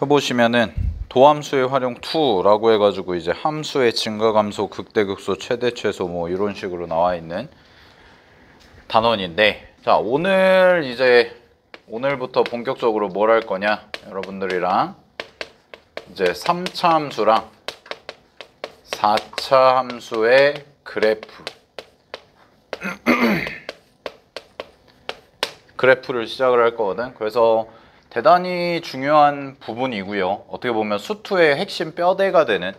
해보시면은 도함수의 활용 2라고 해가지고 이제 함수의 증가 감소 극대 극소 최대 최소 뭐 이런 식으로 나와 있는 단원인데, 자 오늘부터 본격적으로 뭘 할 거냐, 여러분들이랑 이제 3차 함수랑 4차 함수의 그래프를 시작을 할 거거든. 그래서 대단히 중요한 부분이고요. 어떻게 보면 수투의 핵심 뼈대가 되는,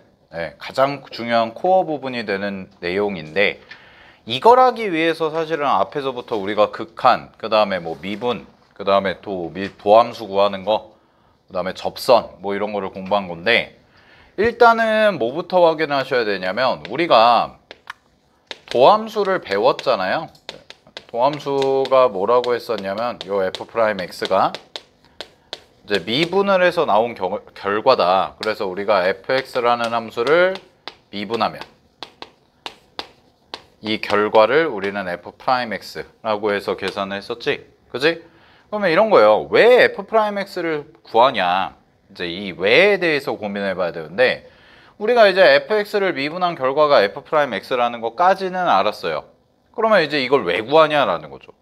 가장 중요한 코어 부분이 되는 내용인데, 이걸 하기 위해서 사실은 앞에서부터 우리가 극한, 그 다음에 뭐 미분, 그 다음에 또 도함수 구하는 거, 그 다음에 접선 뭐 이런 거를 공부한 건데, 일단은 뭐부터 확인하셔야 되냐면, 우리가 도함수를 배웠잖아요. 도함수가 뭐라고 했었냐면, 요 f'x가 이제 미분을 해서 나온 결과다. 그래서 우리가 fx라는 함수를 미분하면 이 결과를 우리는 f'x라고 해서 계산을 했었지. 그지? 그러면 이런 거예요. 왜 f'x를 구하냐? 이제 이 왜에 대해서 고민해 봐야 되는데, 우리가 이제 fx를 미분한 결과가 f'x라는 것까지는 알았어요. 그러면 이제 이걸 왜 구하냐라는 거죠.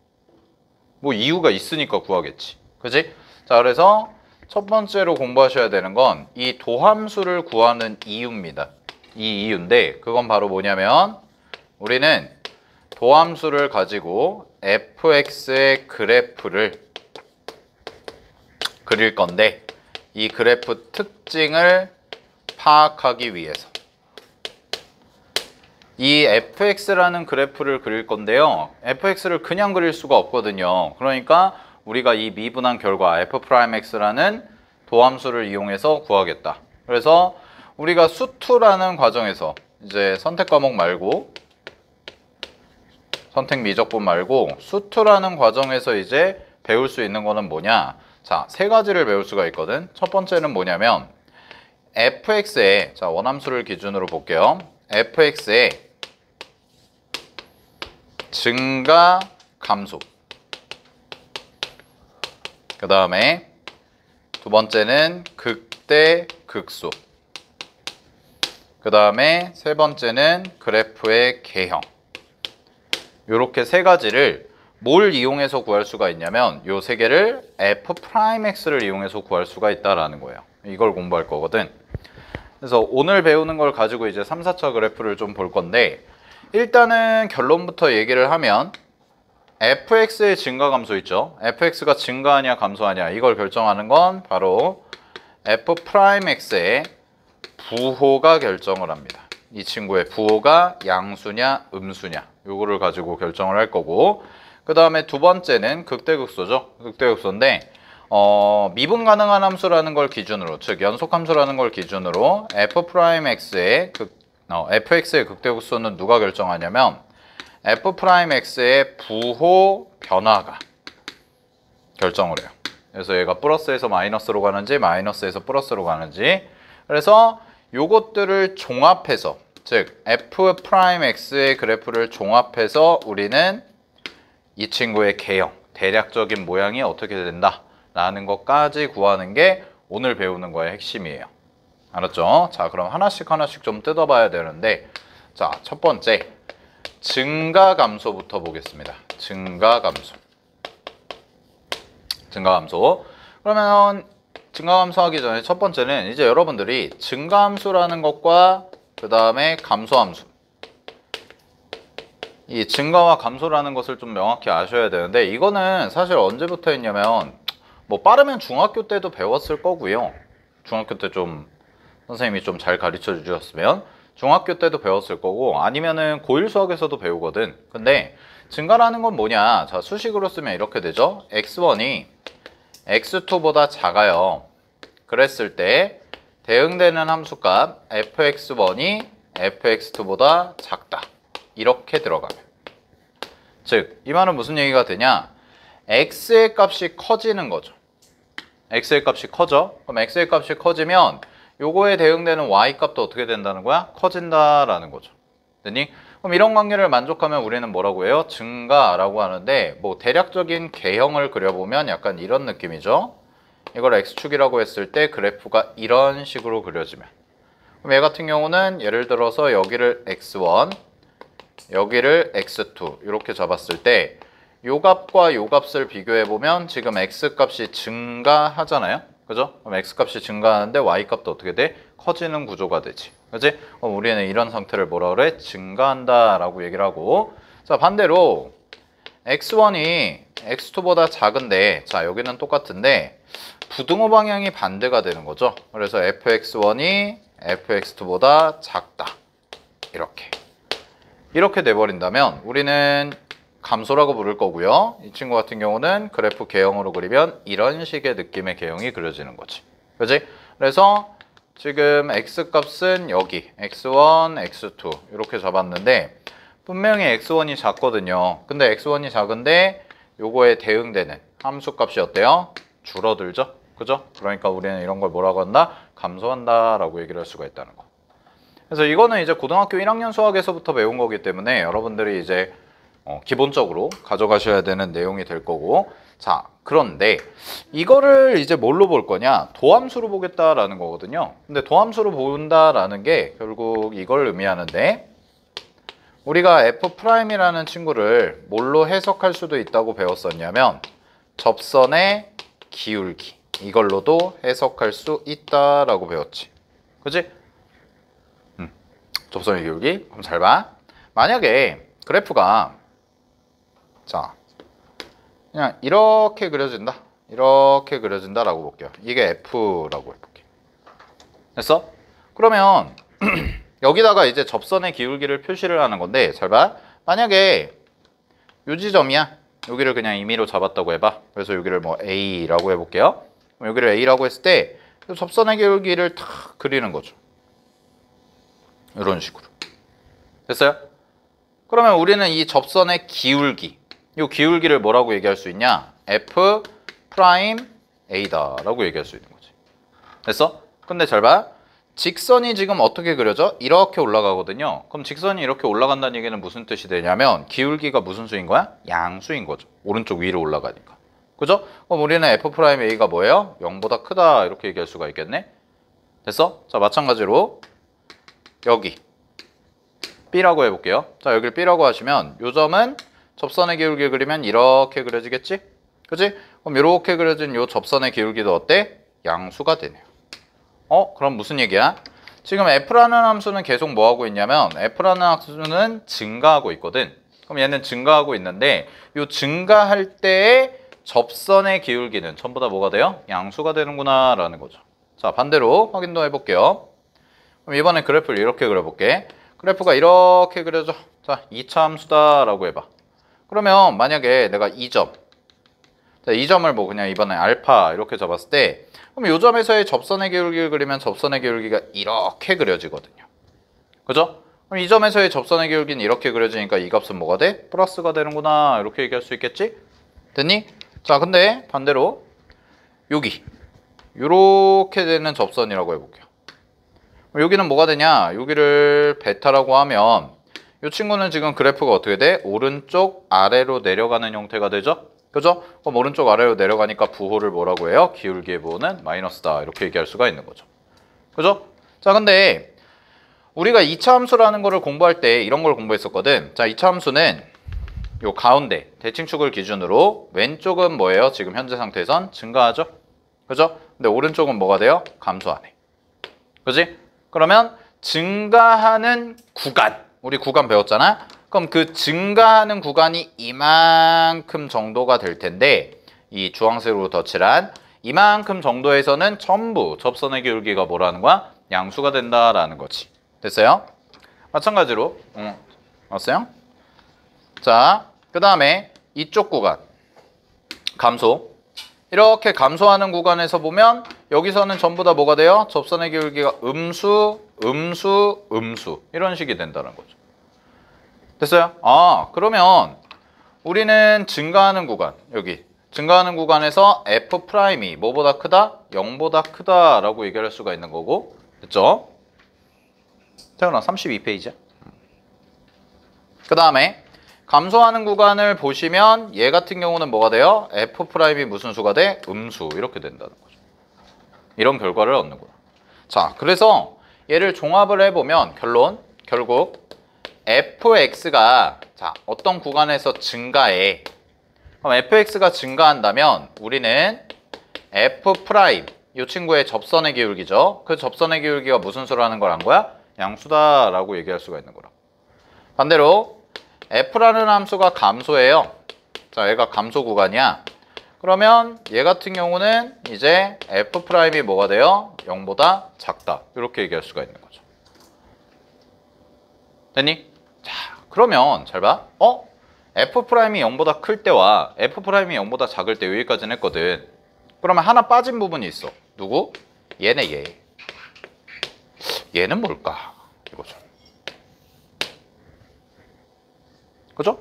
뭐 이유가 있으니까 구하겠지. 그지? 자, 그래서 첫 번째로 공부하셔야 되는 건 이 도함수를 구하는 이유입니다. 이 이유인데, 그건 바로 뭐냐면, 우리는 도함수를 가지고 fx의 그래프를 그릴 건데, 이 그래프 특징을 파악하기 위해서 이 fx라는 그래프를 그릴 건데요. fx를 그냥 그릴 수가 없거든요. 그러니까 우리가 이 미분한 결과 f'x라는 도함수를 이용해서 구하겠다. 그래서 우리가 수투라는 과정에서 이제 선택 과목 말고, 선택 미적분 말고 수투라는 과정에서 이제 배울 수 있는 거는 뭐냐? 자, 세 가지를 배울 수가 있거든. 첫 번째는 뭐냐면 fx의, 자, 원함수를 기준으로 볼게요. fx의 증가 감소, 그 다음에 두 번째는 극대 극소, 그 다음에 세 번째는 그래프의 개형. 이렇게 세 가지를 뭘 이용해서 구할 수가 있냐면, 요 세 개를 f'x를 이용해서 구할 수가 있다라는 거예요. 이걸 공부할 거거든. 그래서 오늘 배우는 걸 가지고 이제 3, 4차 그래프를 좀 볼 건데, 일단은 결론부터 얘기를 하면 fx의 증가 감소 있죠. fx가 증가하냐 감소하냐, 이걸 결정하는 건 바로 f'x의 부호가 결정을 합니다. 이 친구의 부호가 양수냐 음수냐, 요거를 가지고 결정을 할 거고, 그 다음에 두 번째는 극대극소죠. 극대극소인데 미분 가능한 함수라는 걸 기준으로, 즉 연속함수라는 걸 기준으로 f'x의 fx의 극대극소는 누가 결정하냐면 f'x의 부호 변화가 결정을 해요. 그래서 얘가 플러스에서 마이너스로 가는지 마이너스에서 플러스로 가는지, 그래서 요것들을 종합해서, 즉 f'x의 그래프를 종합해서 우리는 이 친구의 개형, 대략적인 모양이 어떻게 된다 라는 것까지 구하는 게 오늘 배우는 거의 핵심이에요. 알았죠? 자, 그럼 하나씩 좀 뜯어봐야 되는데, 자, 첫 번째 증가 감소부터 보겠습니다. 증가 감소. 그러면 증가 감소하기 전에 첫 번째는 이제 여러분들이 증가 함수라는 것과 그 다음에 감소 함수, 이 증가와 감소라는 것을 좀 명확히 아셔야 되는데, 이거는 사실 언제부터 했냐면, 뭐 빠르면 중학교 때도 배웠을 거고요. 중학교 때 좀 선생님이 좀 잘 가르쳐 주셨으면 중학교 때도 배웠을 거고, 아니면은 고1 수학에서도 배우거든. 근데 증가라는 건 뭐냐? 자, 수식으로 쓰면 이렇게 되죠. x1이 x2보다 작아요. 그랬을 때 대응되는 함수값 fx1이 fx2보다 작다. 이렇게 들어가면, 즉 이 말은 무슨 얘기가 되냐? x의 값이 커지는 거죠. x의 값이 커져. 그럼 x의 값이 커지면 요거에 대응되는 y 값도 어떻게 된다는 거야? 커진다라는 거죠. 됐니? 그럼 이런 관계를 만족하면 우리는 뭐라고 해요? 증가라고 하는데, 뭐 대략적인 개형을 그려보면 약간 이런 느낌이죠. 이걸 x축이라고 했을 때 그래프가 이런 식으로 그려지면, 그럼 얘 같은 경우는 예를 들어서 여기를 x1, 여기를 x2 이렇게 잡았을 때 요 값과 요 값을 비교해 보면 지금 x 값이 증가하잖아요. 그죠? 그럼 x 값이 증가하는데 y 값도 어떻게 돼? 커지는 구조가 되지. 그지? 그럼 우리는 이런 상태를 뭐라 그래? 증가한다라고 얘기를 하고, 자 반대로 x1이 x2보다 작은데, 자 여기는 똑같은데 부등호 방향이 반대가 되는 거죠. 그래서 fx1이 fx2보다 작다. 이렇게 돼버린다면 우리는 감소라고 부를 거고요. 이 친구 같은 경우는 그래프 개형으로 그리면 이런 식의 느낌의 개형이 그려지는 거지. 그지? 그래서 지금 x 값은 여기 x1, x2 이렇게 잡았는데 분명히 x1이 작거든요. 근데 x1이 작은데 요거에 대응되는 함수 값이 어때요? 줄어들죠? 그죠? 그러니까 우리는 이런 걸 뭐라고 한다? 감소한다 라고 얘기를 할 수가 있다는 거. 그래서 이거는 이제 고등학교 1학년 수학에서부터 배운 거기 때문에 여러분들이 이제 기본적으로 가져가셔야 되는 내용이 될 거고, 자 그런데 이거를 이제 뭘로 볼 거냐? 도함수로 보겠다라는 거거든요. 근데 도함수로 본다라는 게 결국 이걸 의미하는데, 우리가 F'이라는 친구를 뭘로 해석할 수도 있다고 배웠었냐면 접선의 기울기, 이걸로도 해석할 수 있다라고 배웠지. 그지? 접선의 기울기. 그럼 잘 봐. 만약에 그래프가 자 그냥 이렇게 그려진다, 이렇게 그려진다라고 볼게요. 이게 F라고 해볼게. 됐어? 그러면 여기다가 이제 접선의 기울기를 표시를 하는 건데, 잘 봐. 만약에 요 지점이야. 여기를 그냥 임의로 잡았다고 해봐. 그래서 여기를 뭐 A라고 해볼게요. 그럼 여기를 A라고 했을 때 접선의 기울기를 탁 그리는 거죠. 이런 식으로. 됐어요? 그러면 우리는 이 접선의 기울기, 이 기울기를 뭐라고 얘기할 수 있냐? F 프라임 A다 라고 얘기할 수 있는 거지. 됐어? 근데 잘 봐. 직선이 지금 어떻게 그려져? 이렇게 올라가거든요. 그럼 직선이 이렇게 올라간다는 얘기는 무슨 뜻이 되냐면 기울기가 무슨 수인 거야? 양수인 거죠. 오른쪽 위로 올라가니까. 그죠? 그럼 우리는 F 프라임 A가 뭐예요? 0보다 크다 이렇게 얘기할 수가 있겠네. 됐어? 자 마찬가지로 여기 B라고 해볼게요. 자 여기를 B라고 하시면 요 점은 접선의 기울기 그리면 이렇게 그려지겠지? 그치? 그럼 이렇게 그려진 요 접선의 기울기도 어때? 양수가 되네요. 그럼 무슨 얘기야? 지금 F라는 함수는 계속 뭐 하고 있냐면 F라는 함수는 증가하고 있거든. 그럼 얘는 증가하고 있는데 요 증가할 때의 접선의 기울기는 전부 다 뭐가 돼요? 양수가 되는구나 라는 거죠. 자 반대로 확인도 해볼게요. 그럼 이번에 그래프를 이렇게 그려볼게. 그래프가 이렇게 그려져. 자 2차 함수다 라고 해봐. 그러면 만약에 내가 이 점, 자, 이 점을 뭐 그냥 이번에 알파 이렇게 잡았을 때, 그럼 이 점에서의 접선의 기울기를 그리면 접선의 기울기가 이렇게 그려지거든요. 그죠? 그럼 이 점에서의 접선의 기울기는 이렇게 그려지니까 이 값은 뭐가 돼? 플러스가 되는구나 이렇게 얘기할 수 있겠지? 됐니? 자 근데 반대로 여기 이렇게 되는 접선이라고 해볼게요. 여기는 뭐가 되냐? 여기를 베타라고 하면 이 친구는 지금 그래프가 어떻게 돼? 오른쪽 아래로 내려가는 형태가 되죠? 그죠? 그럼 오른쪽 아래로 내려가니까 부호를 뭐라고 해요? 기울기의 부호는 마이너스다 이렇게 얘기할 수가 있는 거죠. 그죠? 자 근데 우리가 2차 함수라는 거를 공부할 때 이런 걸 공부했었거든. 자 2차 함수는 요 가운데 대칭축을 기준으로 왼쪽은 뭐예요? 지금 현재 상태에선 증가하죠? 그죠? 근데 오른쪽은 뭐가 돼요? 감소하네. 그지? 그러면 증가하는 구간, 우리 구간 배웠잖아? 그럼 그 증가하는 구간이 이만큼 정도가 될 텐데 이 주황색으로 덧칠한 이만큼 정도에서는 전부 접선의 기울기가 뭐라는 거야? 양수가 된다라는 거지. 됐어요? 마찬가지로 왔어요? 자, 그 다음에 이쪽 구간 감소. 이렇게 감소하는 구간에서 보면 여기서는 전부 다 뭐가 돼요? 접선의 기울기가 음수, 음수, 음수 이런 식이 된다는 거죠. 됐어요? 그러면 우리는 증가하는 구간, 여기 증가하는 구간에서 F'이 뭐보다 크다? 0보다 크다라고 얘기할 수가 있는 거고, 됐죠? 태연아 32페이지야. 그 다음에 감소하는 구간을 보시면 얘 같은 경우는 뭐가 돼요? F'이 무슨 수가 돼? 음수 이렇게 된다는 거죠. 이런 결과를 얻는구나. 자, 그래서 얘를 종합을 해보면 결국 fx가 자 어떤 구간에서 증가해. 그럼 fx가 증가한다면 우리는 f 프라임 이 친구의 접선의 기울기죠. 그 접선의 기울기가 무슨 수라는 걸 안 거야? 양수다라고 얘기할 수가 있는 거라. 반대로 f라는 함수가 감소해요. 자, 얘가 감소 구간이야. 그러면 얘 같은 경우는 이제 f 프라임이 뭐가 돼요? 0보다 작다. 이렇게 얘기할 수가 있는 거죠. 됐니? 자, 그러면 잘 봐. f 프라임이 0보다 클 때와 f 프라임이 0보다 작을 때 여기까지는 했거든. 그러면 하나 빠진 부분이 있어. 누구? 얘네 얘. 얘는 뭘까? 이거죠. 그죠?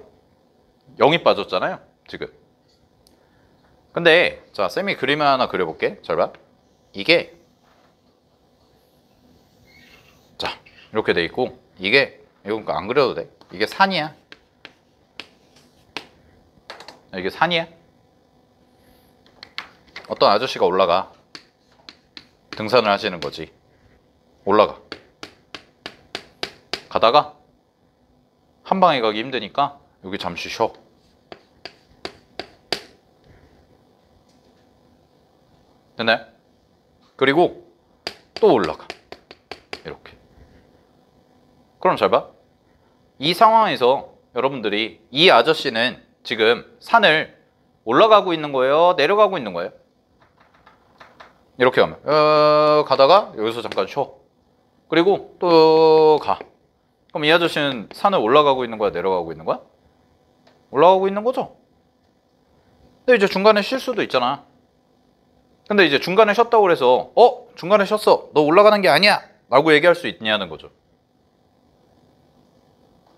0이 빠졌잖아요, 지금. 근데 자, 쌤이 그림을 하나 그려볼게. 잘 봐. 이게 자, 이렇게 돼 있고 이게 이거 안 그려도 돼. 이게 산이야. 이게 산이야. 어떤 아저씨가 올라가. 등산을 하시는 거지. 올라가. 가다가 한 방에 가기 힘드니까 여기 잠시 쉬어. 됐나요? 그리고 또 올라가. 이렇게. 그럼 잘 봐. 이 상황에서 여러분들이 이 아저씨는 지금 산을 올라가고 있는 거예요? 내려가고 있는 거예요? 이렇게 하면 가다가 여기서 잠깐 쉬어. 그리고 또 가. 그럼 이 아저씨는 산을 올라가고 있는 거야? 내려가고 있는 거야? 올라가고 있는 거죠? 근데 이제 중간에 쉴 수도 있잖아. 근데 이제 중간에 쉬었다고 그래서 중간에 쉬었어. 너 올라가는 게 아니야. 라고 얘기할 수 있냐는 거죠.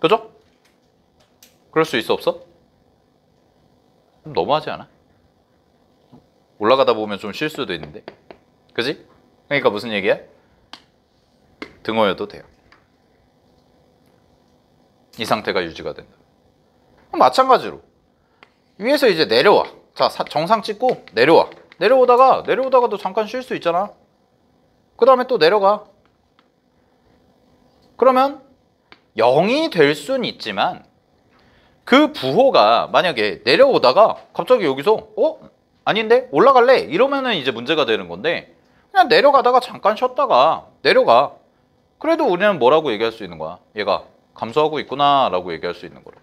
그죠? 그럴 수 있어 없어? 너무하지 않아? 올라가다 보면 좀 쉴 수도 있는데. 그지? 그러니까 무슨 얘기야? 등어여도 돼요. 이 상태가 유지가 된다. 마찬가지로 위에서 이제 내려와. 자, 정상 찍고 내려와. 내려오다가도 잠깐 쉴 수 있잖아. 그 다음에 또 내려가. 그러면 0이 될 순 있지만 그 부호가 만약에 내려오다가 갑자기 여기서 아닌데? 올라갈래? 이러면은 이제 문제가 되는 건데 그냥 내려가다가 잠깐 쉬었다가 내려가. 그래도 우리는 뭐라고 얘기할 수 있는 거야? 얘가 감소하고 있구나 라고 얘기할 수 있는 거라.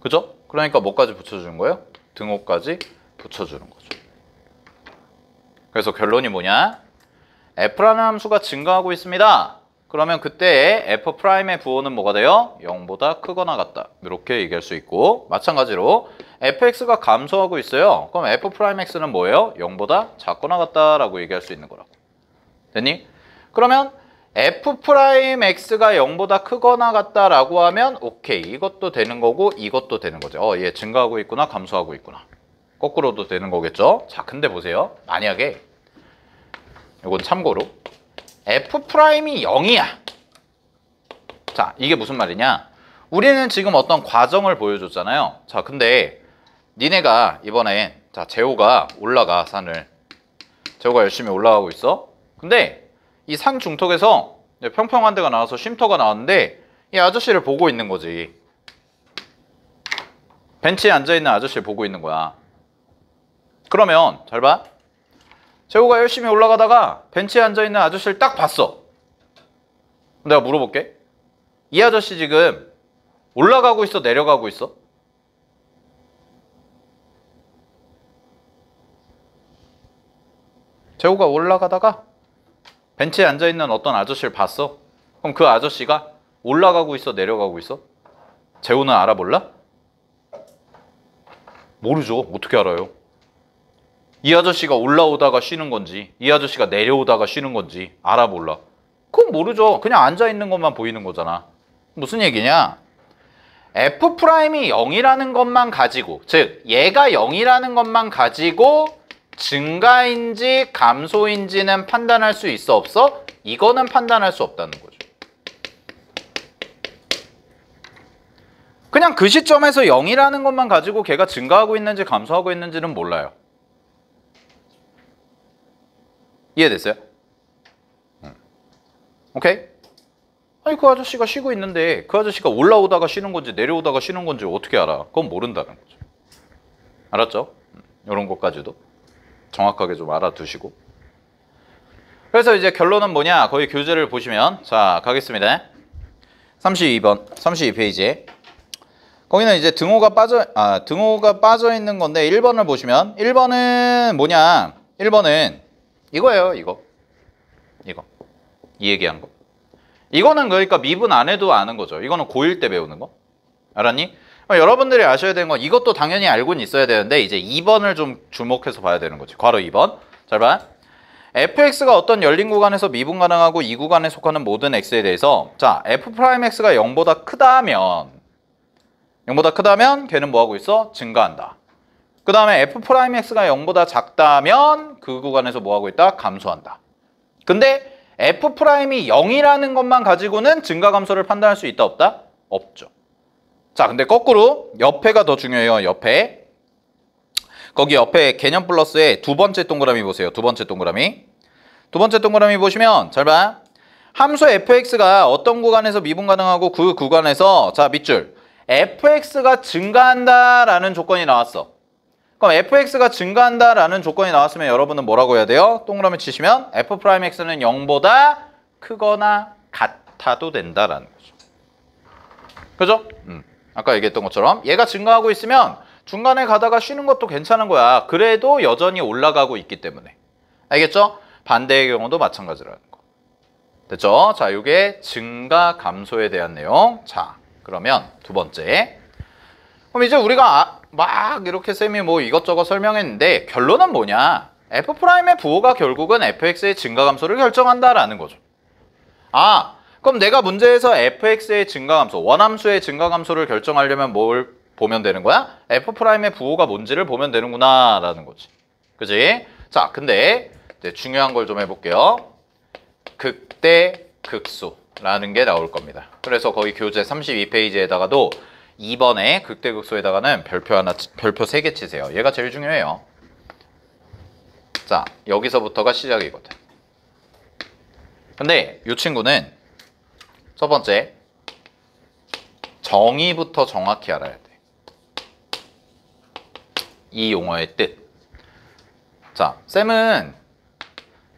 그죠? 그러니까 뭐까지 붙여주는 거예요? 등호까지 붙여주는 거죠. 그래서 결론이 뭐냐? f라는 함수가 증가하고 있습니다. 그러면 그때 f'의 부호는 뭐가 돼요? 0보다 크거나 같다. 이렇게 얘기할 수 있고 마찬가지로 fx가 감소하고 있어요. 그럼 f'x는 뭐예요? 0보다 작거나 같다라고 얘기할 수 있는 거라고. 됐니? 그러면 f'x가 0보다 크거나 같다라고 하면 오케이. 이것도 되는 거고 이것도 되는 거죠. 얘 증가하고 있구나 감소하고 있구나. 거꾸로도 되는 거겠죠? 자, 근데 보세요. 만약에 이건 참고로 f'이 0이야. 자, 이게 무슨 말이냐? 우리는 지금 어떤 과정을 보여줬잖아요. 자, 근데 니네가 이번에 자, 재호가 올라가 산을. 재호가 열심히 올라가고 있어. 근데 이 산 중턱에서 평평한 데가 나와서 쉼터가 나왔는데 이 아저씨를 보고 있는 거지. 벤치에 앉아있는 아저씨를 보고 있는 거야. 그러면 잘 봐. 재호가 열심히 올라가다가 벤치에 앉아있는 아저씨를 딱 봤어. 내가 물어볼게. 이 아저씨 지금 올라가고 있어? 내려가고 있어? 재호가 올라가다가 벤치에 앉아있는 어떤 아저씨를 봤어. 그럼 그 아저씨가 올라가고 있어? 내려가고 있어? 재호는 알아 몰라? 모르죠. 어떻게 알아요? 이 아저씨가 올라오다가 쉬는 건지 이 아저씨가 내려오다가 쉬는 건지 알아 몰라? 그건 모르죠. 그냥 앉아있는 것만 보이는 거잖아. 무슨 얘기냐? f'이 0이라는 것만 가지고 즉 얘가 0이라는 것만 가지고 증가인지 감소인지는 판단할 수 있어 없어? 이거는 판단할 수 없다는 거죠. 그냥 그 시점에서 0이라는 것만 가지고 걔가 증가하고 있는지 감소하고 있는지는 몰라요. 이해됐어요? 오케이? 아니 그 아저씨가 쉬고 있는데 그 아저씨가 올라오다가 쉬는 건지 내려오다가 쉬는 건지 어떻게 알아? 그건 모른다는 거죠. 알았죠? 이런 것까지도 정확하게 좀 알아두시고. 그래서 이제 결론은 뭐냐? 거기 교재를 보시면 자 가겠습니다. 32번 32페이지에 거기는 이제 등호가 빠져 있는 건데 1번을 보시면 1번은 뭐냐? 1번은 이거예요. 이거 이 얘기한 거. 이거는 그러니까 미분 안 해도 아는 거죠. 이거는 고1 때 배우는 거. 알았니? 여러분들이 아셔야 되는 건 이것도 당연히 알고는 있어야 되는데 이제 2번을 좀 주목해서 봐야 되는 거지. 괄호 2번. 잘 봐. fx가 어떤 열린 구간에서 미분 가능하고 이 구간에 속하는 모든 x에 대해서 자, f'x가 0보다 크다면 걔는 뭐 하고 있어? 증가한다. 그 다음에 f'x가 0보다 작다면 그 구간에서 뭐 하고 있다? 감소한다. 근데 f'이 0이라는 것만 가지고는 증가 감소를 판단할 수 있다 없다? 없죠. 자, 근데 거꾸로 옆에가 더 중요해요. 옆에. 거기 옆에 개념 플러스의 두 번째 동그라미 보세요. 두 번째 동그라미. 두 번째 동그라미 보시면 잘 봐. 함수 fx가 어떤 구간에서 미분 가능하고 그 구간에서 자, 밑줄. fx가 증가한다라는 조건이 나왔어. 그럼 fx가 증가한다라는 조건이 나왔으면 여러분은 뭐라고 해야 돼요? 동그라미 치시면 f'x는 0보다 크거나 같아도 된다라는 거죠. 그죠? 아까 얘기했던 것처럼 얘가 증가하고 있으면 중간에 가다가 쉬는 것도 괜찮은 거야. 그래도 여전히 올라가고 있기 때문에. 알겠죠? 반대의 경우도 마찬가지라는 거. 됐죠? 자, 이게 증가 감소에 대한 내용. 자, 그러면 두 번째. 그럼 이제 우리가 막 이렇게 쌤이 뭐 이것저것 설명했는데 결론은 뭐냐? f'의 부호가 결국은 fx의 증가 감소를 결정한다라는 거죠. 아, 그럼 내가 문제에서 fx의 증가 감소, 원함수의 증가 감소를 결정하려면 뭘 보면 되는 거야? f'의 부호가 뭔지를 보면 되는구나 라는 거지. 그지? 자, 근데 이제 중요한 걸 좀 해볼게요. 극대 극소라는 게 나올 겁니다. 그래서 거기 교재 32페이지에다가도 2번에 극대극소에다가는 별표 3개 치세요. 얘가 제일 중요해요. 자, 여기서부터가 시작이거든. 근데 이 친구는 첫 번째 정의부터 정확히 알아야 돼. 이 용어의 뜻. 자, 쌤은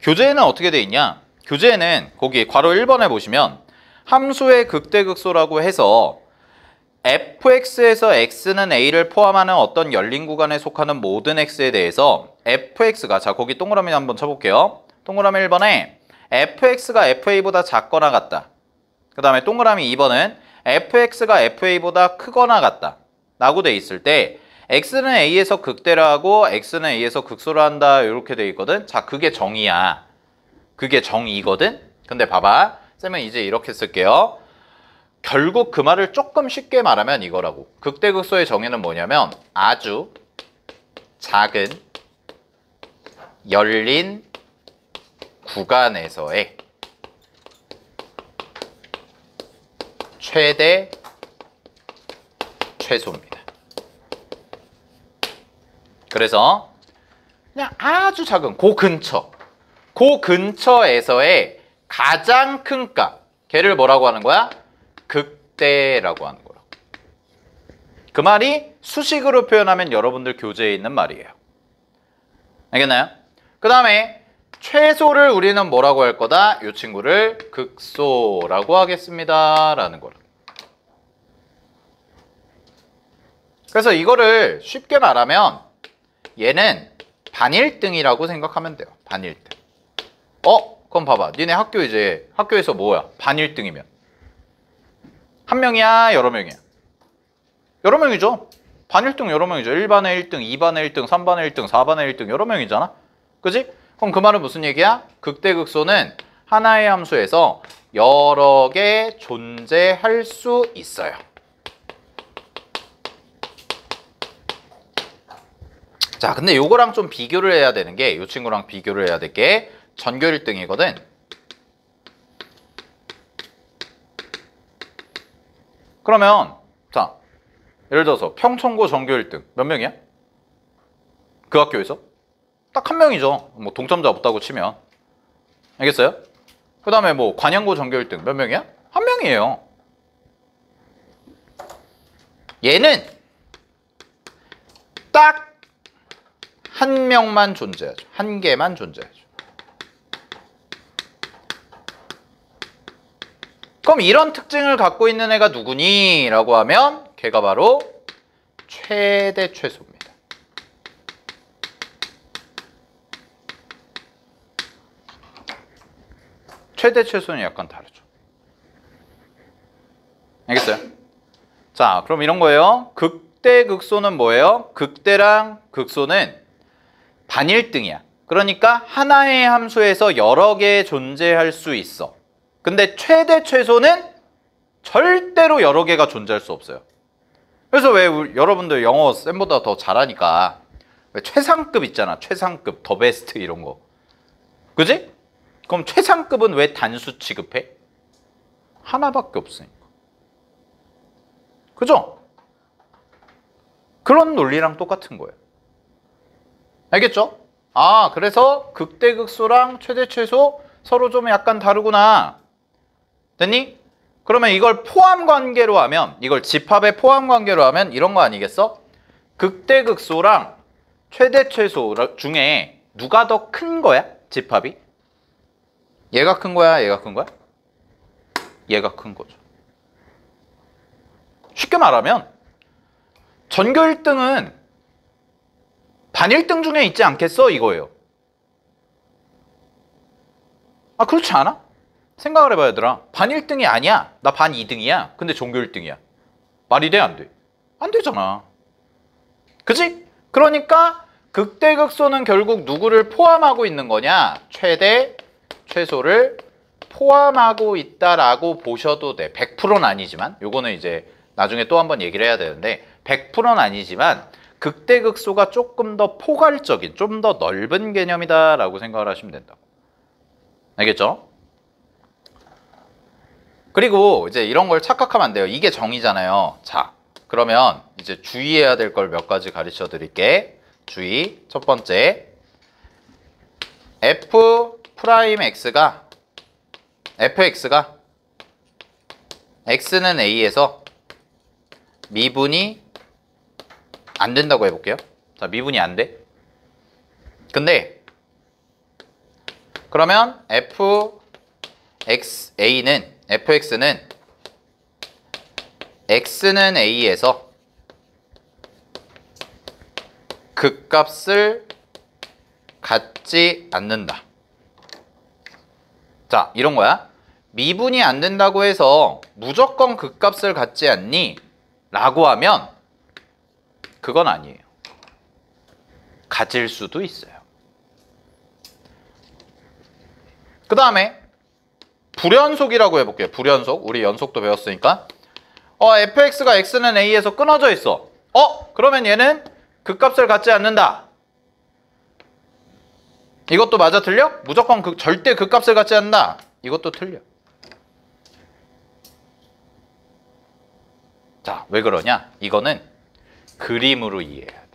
교재에는 어떻게 돼 있냐? 교재에는 거기 괄호 1번에 보시면 함수의 극대극소라고 해서 fx에서 x는 a를 포함하는 어떤 열린 구간에 속하는 모든 x에 대해서 fx가 자 거기 동그라미 한번 쳐볼게요. 동그라미 1번에 fx가 fa보다 작거나 같다. 그 다음에 동그라미 2번은 fx가 fa보다 크거나 같다 라고 돼 있을 때 x는 a에서 극대라 하고 x는 a에서 극소라 한다 이렇게 돼 있거든. 자, 그게 정의야. 그게 정의거든. 근데 봐봐, 쌤은 이제 이렇게 쓸게요. 결국 그 말을 조금 쉽게 말하면 이거라고. 극대극소의 정의는 뭐냐면 아주 작은 열린 구간에서의 최대 최소입니다. 그래서 그냥 아주 작은 그 근처에서의 가장 큰 값, 걔를 뭐라고 하는 거야? 극대라고 하는 거라고. 그 말이 수식으로 표현하면 여러분들 교재에 있는 말이에요. 알겠나요? 그 다음에 최소를 우리는 뭐라고 할 거다? 이 친구를 극소라고 하겠습니다 라는 거라. 그래서 이거를 쉽게 말하면 얘는 반일등이라고 생각하면 돼요. 반일등. 그럼 봐봐. 니네 학교에서 뭐야? 반일등이면 한 명이야? 여러 명이야? 여러 명이죠. 반일등 여러 명이죠. 1반에 1등, 2반에 1등, 3반에 1등, 4반에 1등 여러 명이잖아. 그지? 그럼 그 말은 무슨 얘기야? 극대극소는 하나의 함수에서 여러 개 존재할 수 있어요. 자, 근데 요거랑 좀 비교를 해야 되는 게, 요 친구랑 비교를 해야 될 게 전교 1등이거든. 그러면 자, 예를 들어서 평촌고 전교 1등 몇 명이야? 그 학교에서? 딱 한 명이죠. 뭐 동점자 없다고 치면. 알겠어요? 그 다음에 뭐 관양고 전교 1등 몇 명이야? 한 명이에요. 얘는 딱 한 명만 존재하죠. 한 개만 존재하죠. 그럼 이런 특징을 갖고 있는 애가 누구니? 라고 하면 걔가 바로 최대 최소입니다. 최대 최소는 약간 다르죠. 알겠어요? 자, 그럼 이런 거예요. 극대 극소는 뭐예요? 극대랑 극소는 반일등이야. 그러니까 하나의 함수에서 여러 개 존재할 수 있어. 근데 최대 최소는 절대로 여러 개가 존재할 수 없어요. 그래서 왜 여러분들 영어 쌤보다 더 잘하니까 왜 최상급 있잖아. 최상급, 더 베스트 이런 거. 그지? 그럼 최상급은 왜 단수 취급해? 하나밖에 없으니까. 그죠? 그런 논리랑 똑같은 거예요. 알겠죠? 아, 그래서 극대극소랑 최대최소 서로 좀 약간 다르구나. 됐니? 그러면 이걸 포함관계로 하면, 이걸 집합의 포함관계로 하면 이런 거 아니겠어? 극대극소랑 최대최소 중에 누가 더 큰 거야? 집합이? 얘가 큰 거야? 얘가 큰 거야? 얘가 큰 거죠. 쉽게 말하면 전교 1등은 반 1등 중에 있지 않겠어? 이거예요. 아, 그렇지 않아? 생각을 해봐, 얘들아. 반 1등이 아니야. 나 반 2등이야. 근데 전교 1등이야. 말이 돼? 안 돼? 안 되잖아. 그치? 그러니까 극대극소는 결국 누구를 포함하고 있는 거냐? 최대, 최소를 포함하고 있다라고 보셔도 돼. 100%는 아니지만, 요거는 이제 나중에 또 한번 얘기를 해야 되는데 100%는 아니지만 극대극소가 조금 더 포괄적인, 좀 더 넓은 개념이다라고 생각을 하시면 된다고. 알겠죠? 그리고 이제 이런 걸 착각하면 안 돼요. 이게 정의잖아요. 자, 그러면 이제 주의해야 될 걸 몇 가지 가르쳐 드릴게. 주의. 첫 번째, f'x가 x는 a에서 미분이 안 된다고 해볼게요. 자, 미분이 안 돼. 근데 그러면 fx는 x는 a에서 극값을 갖지 않는다. 자, 이런 거야. 미분이 안 된다고 해서 무조건 극값을 갖지 않니? 라고 하면 그건 아니에요. 가질 수도 있어요. 그 다음에 불연속이라고 해볼게요. 불연속. 우리 연속도 배웠으니까. fx가 x는 a에서 끊어져 있어. 그러면 얘는 극값을 갖지 않는다. 이것도 맞아 틀려? 무조건 절대 극값을 갖지 않는다. 이것도 틀려. 자, 왜 그러냐? 이거는 그림으로 이해해야 돼.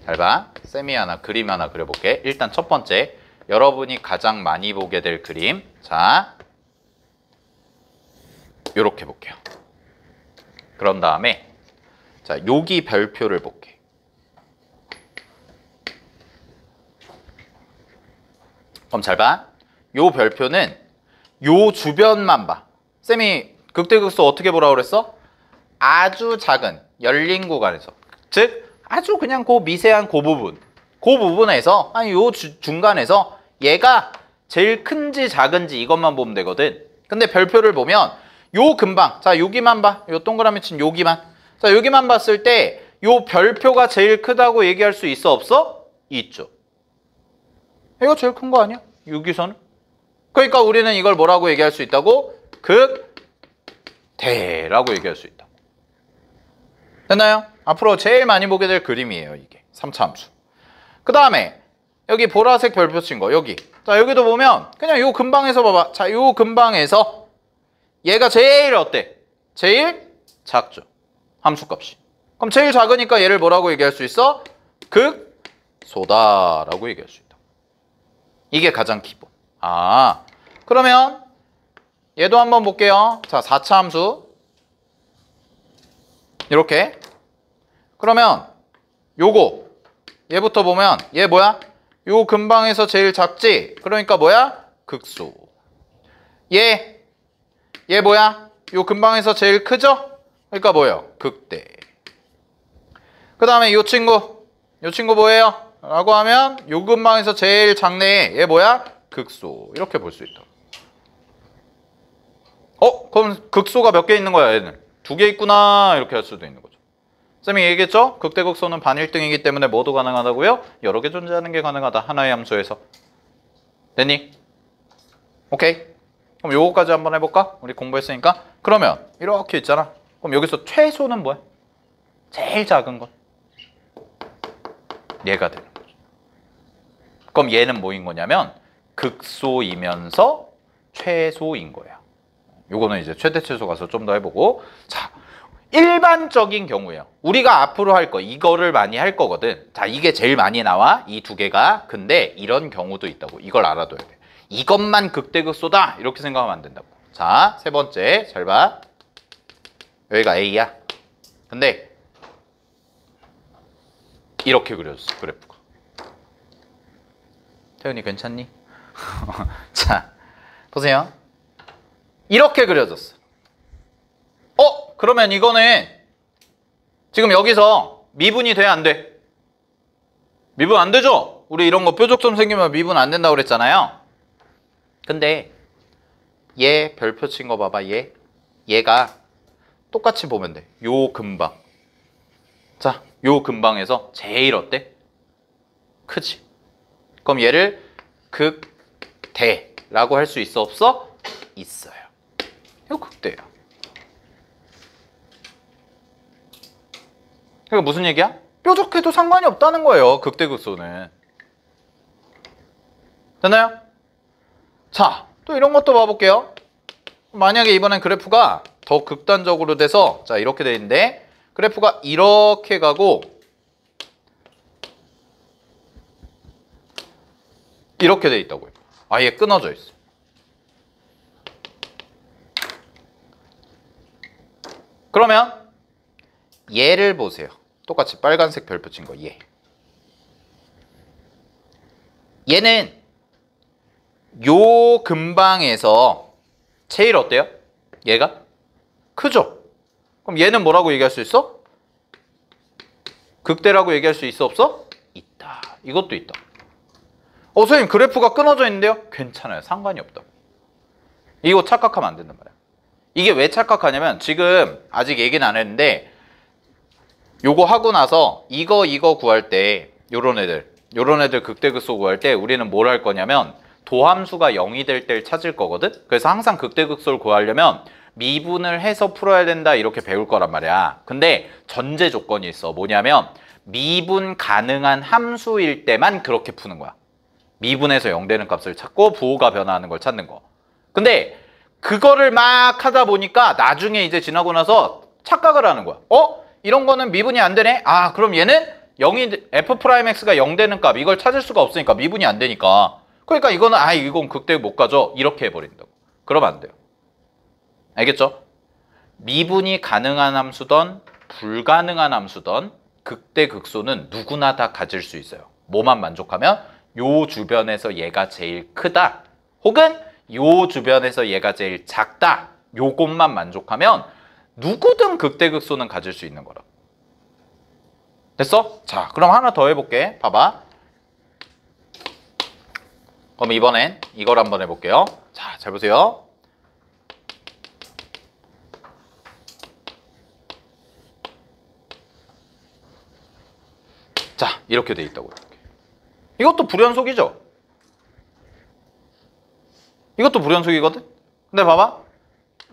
잘 봐. 쌤이 그림 하나 그려볼게. 일단 첫 번째, 여러분이 가장 많이 보게 될 그림. 자, 요렇게 볼게요. 그런 다음에 자, 여기 별표를 볼게. 그럼 잘 봐. 요 별표는 요 주변만 봐. 쌤이 극대극소 어떻게 보라고 그랬어? 아주 작은 열린 구간에서, 즉 아주 그냥 그 미세한 그 부분에서, 아니 요 중간에서 얘가 제일 큰지 작은지 이것만 보면 되거든. 근데 별표를 보면 요 근방, 자 여기만 봐. 요 동그라미 친 여기만. 자 여기만 봤을 때 요 별표가 제일 크다고 얘기할 수 있어, 없어? 있죠. 이거 제일 큰 거 아니야? 여기서는. 그러니까 우리는 이걸 뭐라고 얘기할 수 있다고? 극대라고 얘기할 수 있다. 됐나요? 앞으로 제일 많이 보게 될 그림이에요, 이게. 3차 함수. 그 다음에 여기 보라색 별표 친 거, 여기. 자, 여기도 보면 그냥 요 근방에서 봐봐. 자, 요 근방에서 얘가 제일 어때? 제일 작죠. 함수값이. 그럼 제일 작으니까 얘를 뭐라고 얘기할 수 있어? 극소다라고 얘기할 수 있다. 이게 가장 기본. 아, 그러면 얘도 한번 볼게요. 자, 4차 함수. 이렇게. 그러면 요거 얘부터 보면 얘 뭐야? 요 근방에서 제일 작지? 그러니까 뭐야? 극소. 얘 뭐야? 요 근방에서 제일 크죠? 그러니까 뭐예요? 극대. 그 다음에 요 친구 뭐예요? 라고 하면 요 근방에서 제일 작네. 얘 뭐야? 극소. 이렇게 볼 수 있다. 그럼 극소가 몇 개 있는 거야, 얘는? 2개 있구나. 이렇게 할 수도 있는 거죠. 쌤이 얘기했죠? 극대극소는 반일등이기 때문에 뭐도 가능하다고요? 여러 개 존재하는 게 가능하다. 하나의 함수에서. 됐니? 오케이. 그럼 요거까지 한번 해볼까? 우리 공부했으니까. 그러면 이렇게 있잖아. 그럼 여기서 최소는 뭐야? 제일 작은 건 얘가 되는 거죠. 그럼 얘는 뭐인 거냐면 극소이면서 최소인 거야. 요거는 이제 최대 최소 가서 좀 더 해보고. 자, 일반적인 경우예요. 우리가 앞으로 할 거, 이거를 많이 할 거거든. 자, 이게 제일 많이 나와, 이 2개가. 근데 이런 경우도 있다고. 이걸 알아둬야 돼. 이것만 극대극소다 이렇게 생각하면 안 된다고. 자, 3번째 잘 봐. 여기가 A야. 근데 이렇게 그려졌어, 그래프가. 태훈이 괜찮니? 자, 보세요. 이렇게 그려졌어. 그러면 이거는 지금 여기서 미분이 돼, 안 돼? 미분 안 되죠? 우리 이런 거 뾰족점 생기면 미분 안 된다고 그랬잖아요. 근데 얘 별표 친 거 봐봐. 얘가 똑같이 보면 돼. 요 근방. 자, 요 근방에서 제일 어때? 크지? 그럼 얘를 극대라고 할 수 있어, 없어? 있어요. 이거 극대야. 그러니까 무슨 얘기야? 뾰족해도 상관이 없다는 거예요, 극대극소는. 됐나요? 자, 또 이런 것도 봐볼게요. 만약에 이번엔 그래프가 더 극단적으로 돼서, 자, 이렇게 돼 있는데 그래프가 이렇게 가고 이렇게 돼 있다고요. 아예 끊어져 있어. 그러면 얘를 보세요. 똑같이 빨간색 별표 친 거, 얘는 요 근방에서 제일 어때요? 얘가? 크죠? 그럼 얘는 뭐라고 얘기할 수 있어? 극대라고 얘기할 수 있어, 없어? 있다. 이것도 있다. 선생님 그래프가 끊어져 있는데요? 괜찮아요. 상관이 없다고. 이거 착각하면 안 된단 말이야. 이게 왜 착각하냐면 지금 아직 얘기는 안 했는데 요거 하고 나서 이거 구할 때 요런 애들 극대극소 구할 때 우리는 뭘 할 거냐면 도함수가 0이 될 때를 찾을 거거든. 그래서 항상 극대극소를 구하려면 미분을 해서 풀어야 된다 이렇게 배울 거란 말이야. 근데 전제 조건이 있어. 뭐냐면 미분 가능한 함수일 때만 그렇게 푸는 거야. 미분해서 0 되는 값을 찾고 부호가 변화하는 걸 찾는 거. 근데 그거를 막 하다 보니까 나중에 이제 지나고 나서 착각을 하는 거야. 이런 거는 미분이 안 되네? 아, 그럼 얘는 0이, f'x가 0 되는 값, 이걸 찾을 수가 없으니까 미분이 안 되니까. 그러니까 이거는, 이건 극대 못 가죠. 이렇게 해버린다고. 그러면 안 돼요. 알겠죠? 미분이 가능한 함수든 불가능한 함수든 극대 극소는 누구나 다 가질 수 있어요. 뭐만 만족하면 요 주변에서 얘가 제일 크다. 혹은 요 주변에서 얘가 제일 작다. 요것만 만족하면 누구든 극대극소는 가질 수 있는 거라. 됐어? 자, 그럼 하나 더 해볼게. 봐봐. 그럼 이번엔 이걸 한번 해볼게요. 자, 잘 보세요. 자, 이렇게 돼 있다고. 이것도 불연속이죠? 이것도 불연속이거든? 근데 봐봐.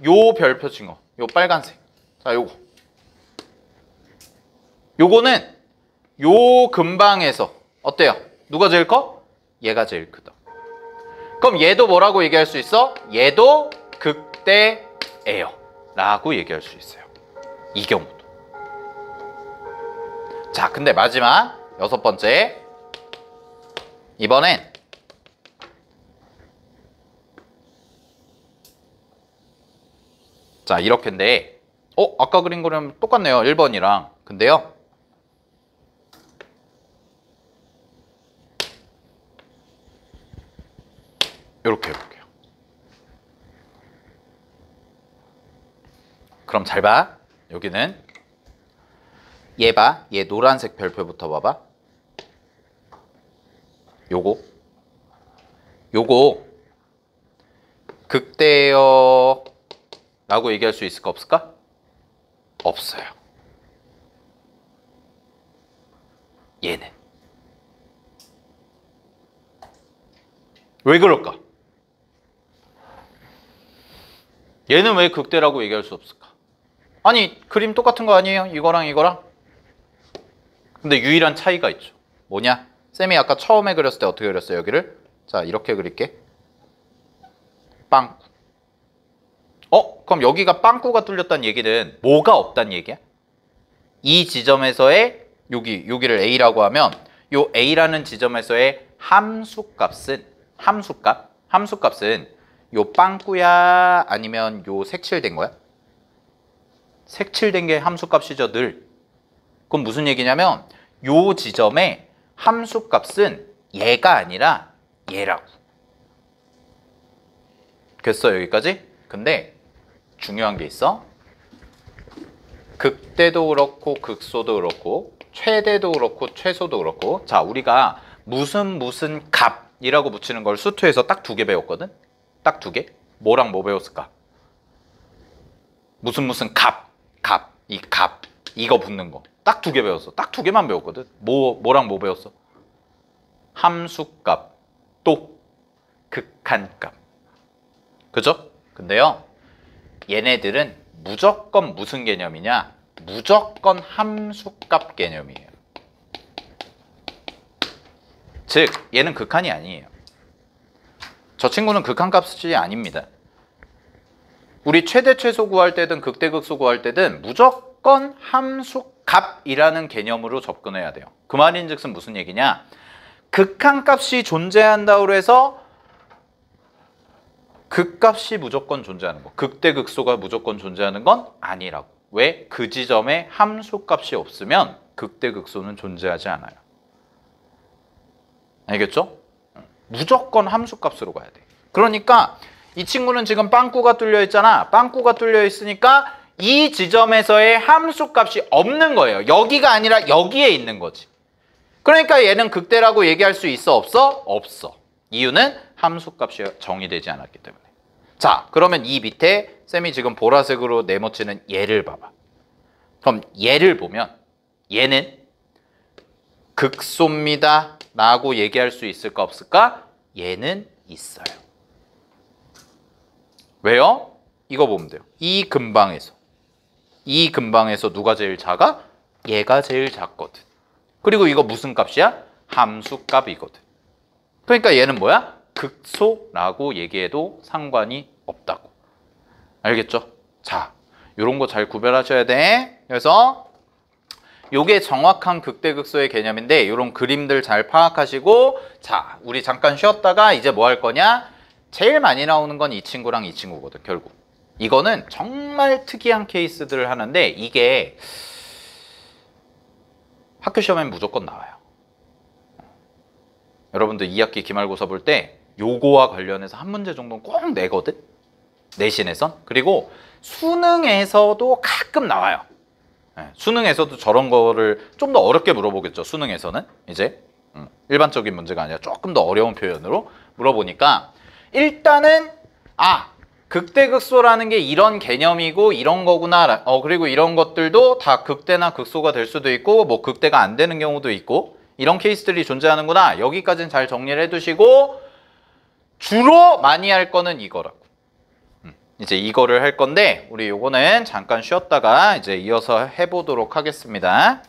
요 별표 친 거. 요 빨간색. 자, 요거는 요 근방에서 어때요? 누가 제일 커? 얘가 제일 크다. 그럼 얘도 뭐라고 얘기할 수 있어? 얘도 극대예요 라고 얘기할 수 있어요. 이 경우도. 자, 근데 마지막 6번째. 이번엔 자, 이렇게인데 아까 그린 거랑 똑같네요. 1번이랑. 근데요. 이렇게 해볼게요. 그럼 잘 봐. 여기는 얘 봐. 얘 노란색 별표부터 봐봐. 요거 극대예요 라고 얘기할 수 있을까 없을까? 없어요. 얘는 왜 그럴까? 얘는 왜 극대라고 얘기할 수 없을까? 아니, 그림 똑같은 거 아니에요? 이거랑 이거랑? 근데 유일한 차이가 있죠. 뭐냐? 쌤이 아까 처음에 그렸을 때 어떻게 그렸어요? 여기를? 자, 이렇게 그릴게. 빵꾸. 그럼 여기가 빵꾸가 뚫렸다는 얘기는 뭐가 없다는 얘기야? 이 지점에서의 여기를 A라고 하면 요 A라는 지점에서의 함수값은 함수값은 요 빵꾸야 아니면 요 색칠된 거야? 색칠된 게 함수값이죠, 늘. 그럼 무슨 얘기냐면 요 지점의 함수값은 얘가 아니라 얘라고. 됐어, 여기까지? 근데 중요한 게 있어. 극대도 그렇고 극소도 그렇고 최대도 그렇고 최소도 그렇고, 자, 우리가 무슨 값이라고 붙이는 걸 수투에서 딱 2개 배웠거든? 딱 2개? 뭐랑 뭐 배웠을까? 무슨 값, 이거 붙는 거 딱 2개 배웠어. 딱 2개만 배웠거든. 뭐랑 뭐 배웠어? 함수값 또 극한값. 그죠? 근데요, 얘네들은 무조건 무슨 개념이냐? 무조건 함수값 개념이에요. 즉, 얘는 극한이 아니에요. 저 친구는 극한값이 아닙니다. 우리 최대 최소 구할 때든 극대 극소 구할 때든 무조건 함수값이라는 개념으로 접근해야 돼요. 그 말인즉슨 무슨 얘기냐? 극한값이 존재한다고 해서 극값이 무조건 존재하는 거, 극대 극소가 무조건 존재하는 건 아니라고. 왜? 그 지점에 함수값이 없으면 극대 극소는 존재하지 않아요. 알겠죠? 무조건 함수값으로 가야 돼. 그러니까 이 친구는 지금 빵꾸가 뚫려 있잖아. 빵꾸가 뚫려 있으니까 이 지점에서의 함수값이 없는 거예요. 여기가 아니라 여기에 있는 거지. 그러니까 얘는 극대라고 얘기할 수 있어, 없어? 없어. 이유는 함수값이 정의되지 않았기 때문에. 자, 그러면 이 밑에 쌤이 지금 보라색으로 네모치는 얘를 봐봐. 그럼 얘를 보면 얘는 극소입니다 라고 얘기할 수 있을까 없을까? 얘는 있어요. 왜요? 이거 보면 돼요. 이 근방에서 누가 제일 작아? 얘가 제일 작거든. 그리고 이거 무슨 값이야? 함수값이거든. 그러니까 얘는 뭐야? 극소라고 얘기해도 상관이 없다고. 알겠죠? 자, 요런 거 잘 구별하셔야 돼. 그래서 요게 정확한 극대극소의 개념인데 요런 그림들 잘 파악하시고, 자, 우리 잠깐 쉬었다가 이제 뭐 할 거냐? 제일 많이 나오는 건 이 친구랑 이 친구거든, 결국. 이거는 정말 특이한 케이스들을 하는데 이게 학교 시험엔 무조건 나와요. 여러분들 2학기 기말고사 볼 때 요거와 관련해서 한 문제 정도는 꼭 내거든? 내신에선. 그리고 수능에서도 가끔 나와요. 수능에서도 저런 거를 좀 더 어렵게 물어보겠죠. 수능에서는 이제 일반적인 문제가 아니라 조금 더 어려운 표현으로 물어보니까 일단은 극대극소라는 게 이런 개념이고 이런 거구나. 그리고 이런 것들도 다 극대나 극소가 될 수도 있고 뭐 극대가 안 되는 경우도 있고 이런 케이스들이 존재하는구나. 여기까지는 잘 정리를 해두시고 주로 많이 할 거는 이거라고. 이제 이거를 할 건데 우리 요거는 잠깐 쉬었다가 이제 이어서 해보도록 하겠습니다.